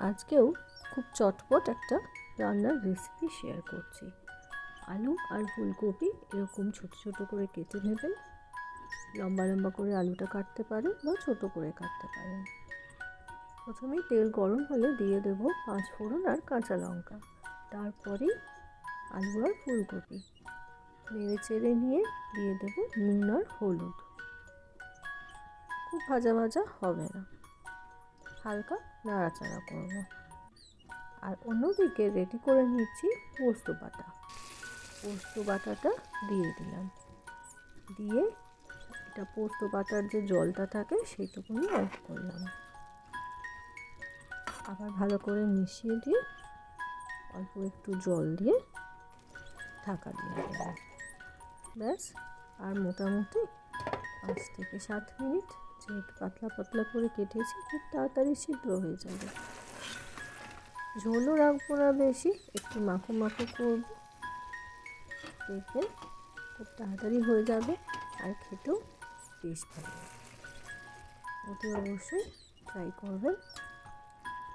আজকেও খুব চটপট একটা রান্নার রেসিপি শেয়ার করছি। আলু আর ফুলকপি এরকম ছোট ছোট করে কেটে নেবেন। লম্বা লম্বা করে আলুটা কাটতে পারেন বা ছোট করে কাটতে পারেন। প্রথমেই তেল গরম হলে দিয়ে দেব 5 ফোড়ন আর কাঁচা লঙ্কা। তারপরেই আলু আর ফুলকপি নেড়ে চেড়ে নিয়ে দিয়ে দেব নুন আর হলুদ। খুব ভাজা ভাজা হবে না, হালকা নাড়াচাড়া করব। আর অন্যদিকে রেডি করে নিচ্ছি পোস্ত বাটা। পোস্ত বাটাটা দিয়ে দিলাম, দিয়ে এটা পোস্ত বাটার যে জলটা থাকে সেইটুকুনি অ্যাড করলাম। আবার ভালো করে মিশিয়ে দিয়ে অল্প একটু জল দিয়ে ঢাকা দিয়ে দিলাম। ব্যাস, আর মোটামুটি 5 থেকে 7 মিনিট, যেহেতু পাতলা পাতলা করে কেটেছি খুব তাড়াতাড়ি সিদ্ধ হয়ে যাবে। ঝোলও রাখবো না বেশি, একটু মাখো মাখো করবো, দেখবেন খুব তাড়াতাড়ি হয়ে যাবে আর খেতেও বেশ ভালো। ওতে অবশ্যই ট্রাই করবেন।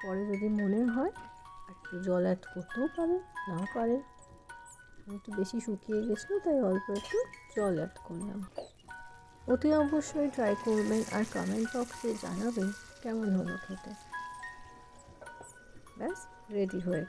পরে যদি মনে হয় আর একটু জল অ্যাড করতেও পারেন, নাও পারেন। আমি একটু বেশি শুকিয়ে গেছিলো তাই অল্প একটু জল অ্যাড করলাম। অতি অবশ্যই ট্রাই করবেন আর কমেন্ট বক্সে জানাবেন কেমন হলো খেতে। ব্যাস, রেডি হয়ে গেছে।